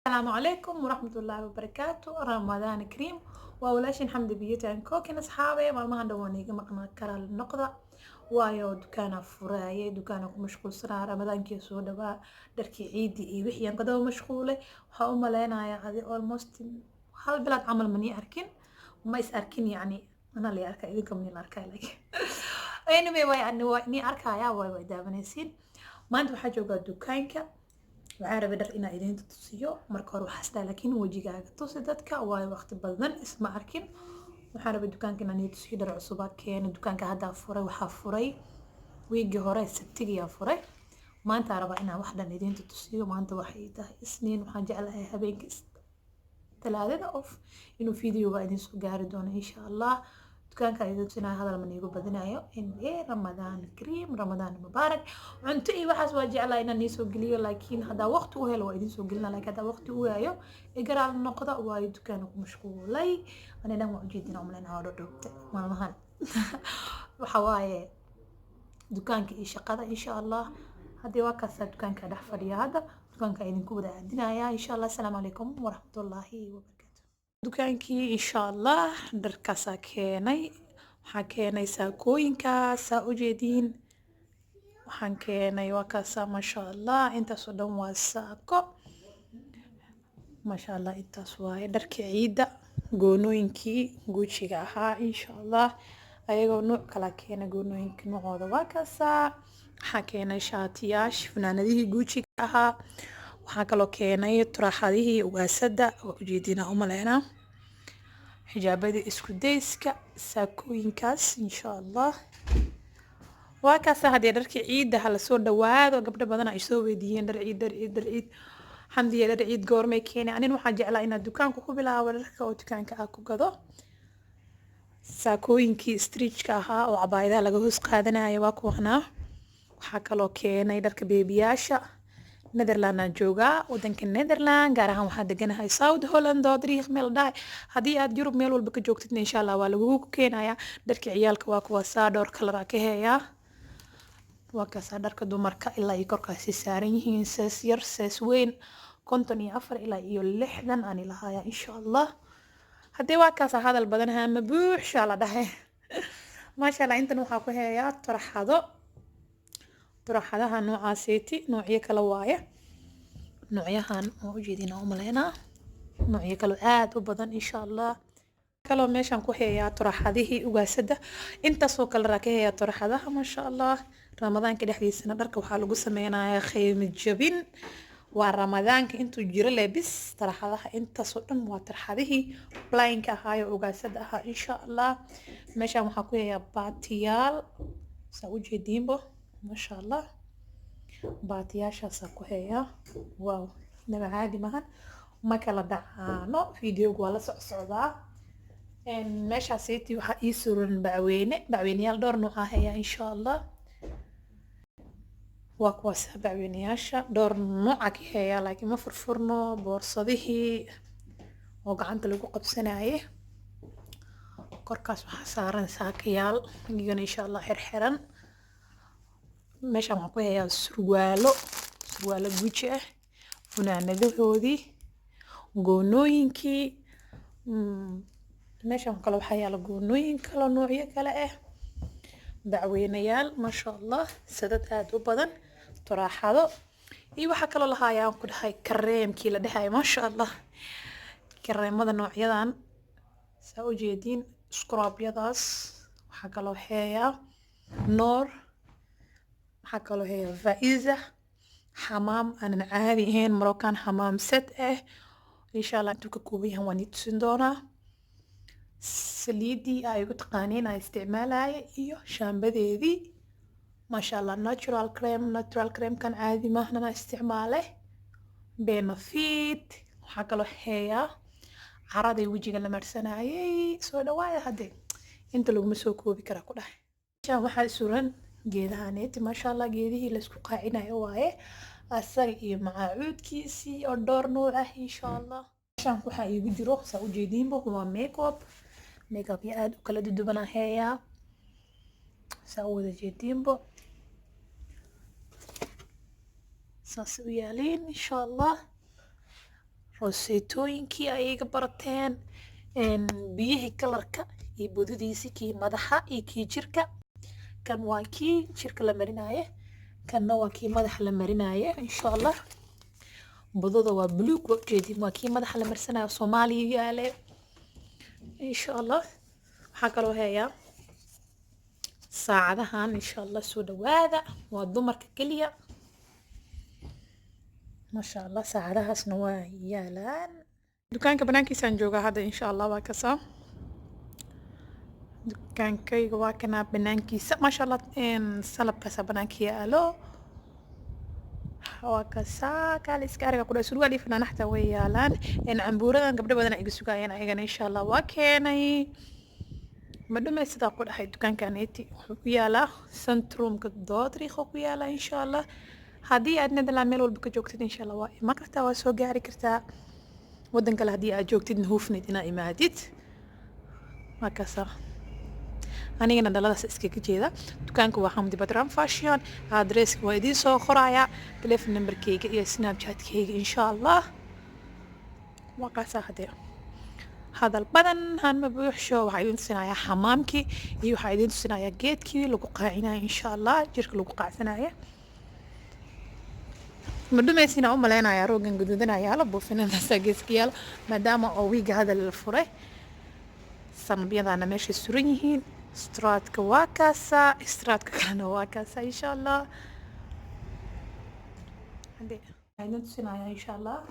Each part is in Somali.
السلام عليكم ورحمة الله وبركاته رمضان كريم وأولاشين حمد بيوتان كوكين أصحابي مالمهان دوانيga maqnaa kara noqda waayo dukaana furaaye dukaana ku mashquulsanaa ramadaankii soo dhawaa dharkii ciidii iyo wixii aan kadaba mashquulay waxaa u maleynayaa adi almost hal bilaad camal mani arkin ma is arkin yacni ana la arkaa idinka mani la arkaa laakiin anyway waa ni arkayaa way daawanaysiin maanta waxaa joogaa dukaanka waxaan rabay dhar inaan idin tusiyo marka hore waxaa istaa laakiin wajigaaga tusi dadka waayo waqti badan isma arkin waxaan rabay dukaanka inaan idin tusiyo dhar cusub aan keenay dukaanka hadda furay waxaa furay wiigii hore sabtigiyaa furay maanta rabaa inaan wax dhan idin tusiyo maanta waxay tahay isniin waxaan jeclahay habeenkii talaadada of inuu fiidiyowga idin soo gaari doono insha allah dukaanka idin tusinaya hadal man iigu badinayo ramadaan kariim ramadaan mubaarak cunto iyo waxaas waa jeclaa inaan iisoo geliyo laakiin haddaa waqti u helo waa idin soo gelina laakiin haddaa waqti u waayo igaraal noqda waayo dukaana ku mashquulay ani dhan waa ujeedina umaleynaa waa dhodhoobta maalmahan waxa waaye dukaanka iyo shaqada insha allah haddii waa kaasaa dukaanka dhex fadhiya hadda dukaanka idinku wada aadinaya insha allah asalaamu calaykum waraxmatullaahi wabarakaatu dukaankii insha allah dharkaasaa keenay waxaan keenay saakooyinkaasaa ujeediin waxaan keenay waa kaasaa maasha allah intaasoo dhan waa saako maasha allah intaas waaye dharkii ciidda goonooyinkii guujiga ahaa insha allah ayagoo nuuc kala keenay goonooyinka nuucooda waa kaasaa waxaa keenay shaatiyaash funaanadihii guujiga ahaa waxaa kaloo keenay turaaxadihii ugaasada oo ujeedina umaleynaa xijaabadii isku dayska saakooyinkaas insha allah waa kaasa haddii dharkii ciidda hala soo dhawaado gabdho badan ay soo weydiiyeen dhar ciid xamdiya dhar ciid goormay keenay anin waxaan jeclaa inaad dukaanka ku bilaabo dharka oo dukaanka ah ku gado saakooyinkii striijka ahaa oo cabaayadaha laga hoos qaadanayo waa kuwanaa waxaa kaloo keenay dharka beebiyaasha Netherland aan joogaa wadanka Netherland gaar ahaan waxaan deganahay South Holland oo dariiq meel dhahay haddii aad Yurub meel walba ka joogtid insha Allah waa lagugu keenayaa dharka ciyaalka waa kuwa saa dhowr kalar ka heeyaa waa kaasa dharka dumarka ilaa iyo korkaasi saaran yihiin sees yar sees weyn 54 ilaa iyo 60 aan ilahayaa insha Allah haddii waa kaasa hadal badan ma buuxsha la dhahay maasha Allah intan waxaa ku heeyaa turaxadaha noocaaseti noocyo kala waaye noocyahan oo ujeedina umaleynaa noocyo kale aad u badan insha allah kaloo meeshan ku heeyaa turaxadihii ugaasada intaasoo kale raa ka heeyaa turaxadaha maasha allah ramadaanka dhexdiisana dharka waxaa lagu sameynayaa qiimo jabin waa ramadaanka intuu jiro leebis turaxadaha intaasoo dhan waa turaxadihii plainka ahaayo ugaasada ahaa insha allah meeshan waxaa ku heeyaa baatiyaal saa ujeediinbo ما شاء الله baatiyaasha ku heeyaa waaw naba caadi mahan ma kala dhacaano fiidiyowga waa la socdaa meeshaaseti waxaa ii suran bacweyneyaal dhowr nooc ah heeyaa insha allah waa kuwaas bacweyneyaasha dhowr nooca ka heeyaa laakiin ma furfurno boorsadihii oo gacanta lagu qabsanaye korkaas waxaa saaran saakayaal iyagana insha allah xirxiran meeshan waxaan ku heeyaa surwaalo guji ah funaanadahoodii goonooyinkii meeshan kale waxaa yaala goonooyin kale noocyo kale ah bacweynayaal maasha allah sadad aad u badan turaaxado iyo waxaa kaloo lahaayaan ku dhahay kareemkii la dhahay maasha allah kareemada noocyadan saa u jeediin scrub-yadaas waxaa kaloo heeyaa noor waxaa kaloo heeyaa faiza xamaam aanan caadi ahayn Moroccan xamaam set ah insha Allah intuu ka kooban yahay waan tusin doonaa saliidii ay ugu taqaaniin ay isticmaalaya iyo shaambadeedii maasha Allah natural cream kan caadi maahna isticmaalay Benefit waxaa kaloo heeyaa caradii wajiga la marsanayay soo dhawaada hadee inta laguma soo koobi karaa ku dhahay meeshan waxaa suran geedahaneeti maasha allah geedihii la isku qaacinayo waaye asaga iyo macaacuudkiisii oo dhowr nooc ah insha allah meeshan waxaa iigu jiro saa ujeediinba waa makeup ya aad u kala duduban heeyaa saa u wada jeediinba saas u yaaliin insha allah rooseytooyinkii ay iga barateen biyihii kalarka iyo budadiisii kii madaxa iyo kii jirka kan waa kii jirka la marinaye kanna waa kii madaxa la marinaye insha allah budada waa buluug waa ujeedin waa kii madaxa la marsanayo soomaaliya yaale insha allah waxaa kaloo hayaa saacadahan insha allah soo dhawaada waa dumarka keliya ما شاء الله ساعدها سنوا يالان دكان كبنانكي سانجوغا هذا إن شاء الله واكسا دكان كي واكنا بنانكي ما شاء الله إن سلب كسا بنانكي يالو واكسا كاليس كاريكا كودا سلوا لي فنا نحتا ويالان إن عمبورا قبل بدنا إيجسوغا يانا إيجان إن شاء الله واكيناي بدو ما يستطيع قد أحد دكان كانيتي ويالا سنتروم كدودري خو ويالا إن شاء الله haddii aad Netherland meel walba ka joogtid insha Allah waa iman kartaa waa soo gaari kartaa wadan kale haddii aad joogtid hufnid inaad imaadid markaasa anigana dhaladaas iskaga jeeda dukaanka waa Hamdi Badran Fashion adresska waa idiin soo qoraya telephone numberkayga iyo snapchatkayga insha Allah waa kaasa hadee hadal badan han ma buuxsho waxaa idin tusinayaa xamaamkii iyo waxaa idin tusinayaa geedkii lagu qaacinayo insha Allah jirka lagu qaacsanayo مدمسينا ملينا يا روجن جدودنا يا لا بوفينا نساجس كيال مدام أويج هذا الفرع صنبينا أنا ماشي سوريين استرات كواكاسا استرات كانوا واكاسا إن شاء الله عندي عندنا تسينا إن شاء الله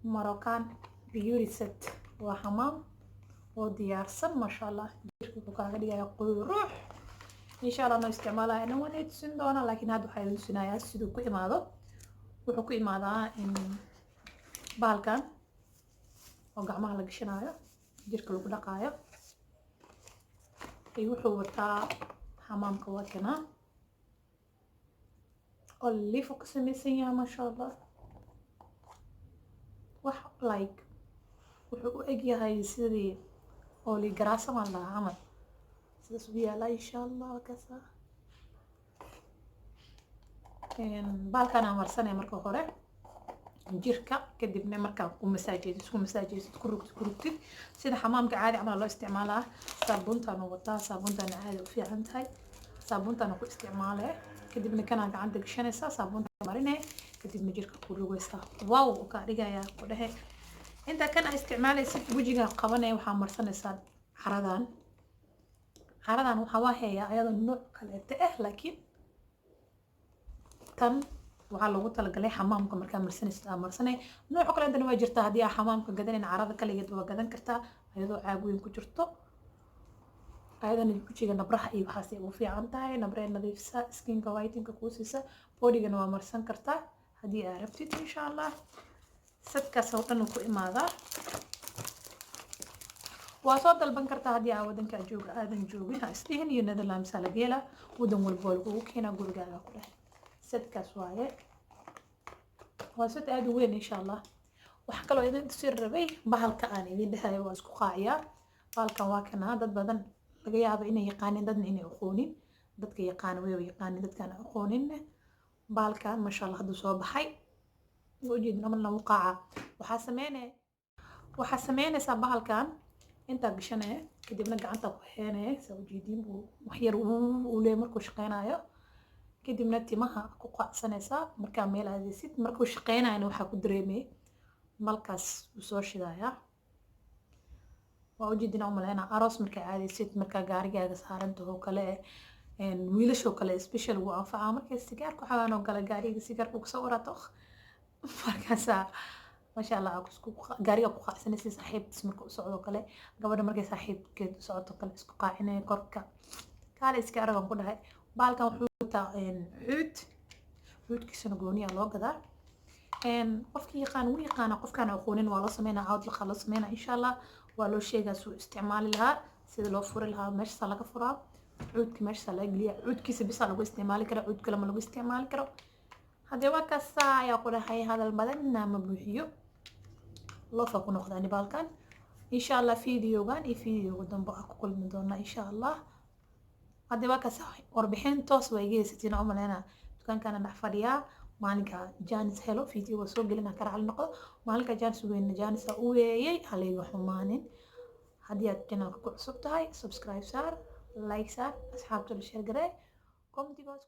مروكان بيوري ست وحمام وديار سن ما شاء الله جيركو كاغدي يقول روح إن شاء الله نستعملها أنا وانا تسين دونا لكن هذا حيل تسينا يا سيدو كو إمادو wuxuu ku imaadaa in baalkan oo gacmaha la gashanayo jirka lagu dhaqaayo ay wuxuu wataa xamaamka wadana oo liifu ka samaysan yahay ma sha Allah wax like wuxuu u eg yahay sidii oli garaasa ma laha camal sidaas u yaala insha Allah kasa baalkan aan marsanay marka hore jirka kadibna marka ku masaajid ku rugtid sida xamaamka caadi ama loo isticmaalaa saabuuntan wata saabuuntan caadi u fiican tahay saabuuntan ku isticmaalee kadibna kana gacanta gashanaysa saabuunta marinay kadibna jirka ku rugaysa wow ka dhigaya ku dhahe inta kana isticmaalaysid wajiga qabanay waxa marsanaysaa xaradan waxa waa heeyaa ayadoo nooc kale laakiin tan waxaa lagu talagalay xamaamka markaa marsanay nooc kale inta waa jirtaa haddii aad xamaamka gadanayna carada kaligeed waa gadan kartaa ayadoo caag weyn ku jirto ayadana wajiga nabraha iyo waxaas ay u fiican tahay nabree nadiifsa skinka whiteninka kuu siisa bodigana waa marsan kartaa haddii aad rabtid insha Allah sadkaas oo dhan ku imaadaa waa soo dalban kartaa haddii aad wadanka aadan joogin ha isdhihin iyo Netherland misaa laga helaa wadan walba lagu keenaa gurigaaga ku dhahay sadkaas waaye waa sad aad u weyn insha Allah waxa kaloo idin sir rabay bahalka aan idin dhahay waa isku qaaciyaa bahalkan waa kana dad badan laga yaabo inay yaqaaniin dadna inay aqoonin dadka yaqaan way yaqaaniin dadka aan aqoonin bahalkan ma sha Allah hadda soo baxay wajidna man lagu qaaca waxa sameynaysa bahalkan inta gashanay kadibna gacanta ku heenay soo jeedin wax yar uu leeyahay markuu shaqeynayo kadibna timaha ku qaacsanaysa marka meel aadaysid markuu shaqeynayna waxa ku dareemay malkaas uu soo shidaya waa ujeedina umaleena aroos marka aadaysid marka gaarigaaga saaran tahay kale wiilasho kale special uu anfaca marka sigaar ku xagaan oo kale gaariga sigaar ku soo warato markaasa ما شاء الله أكو قاري أكو خاصة صاحب اسمك سعود وكله قبل ما كي صاحب كده سعود وكله اسمه قاعدة كركة قال إسكار قام كله هاي بالكم حوت حوت كيسنا قوني الله كذا قف كي قانوني قانا قف كانوا يقولون والله سمينا عود لخلص سمينا إن شاء الله ولو شيء جالسوا استعمال لها سيد لو فور لها مش صلاة فرا عود كمش صلاة قليا عود كيس بس على استعمال كرا عود كلام لو استعمال كرا هذا وقت الساعة يقول هاي هذا البدن نام بوحيو الله فكون أخذني بالكن إن شاء الله فيديو كان فيديو قدام بقى كل من دوننا إن شاء الله هذا وقت الساعة 40 توس ويجي 60 عمر هنا كان نحفريا maalinka jaanis helo fiidiyowga soo gelina ka raali noqdo maalinka jaanis weyna jaanisa u weeyay halayga xumaanin haddii aad channelka ku cusub tahay subscribe saar like saar asxaabta la share garee commentigood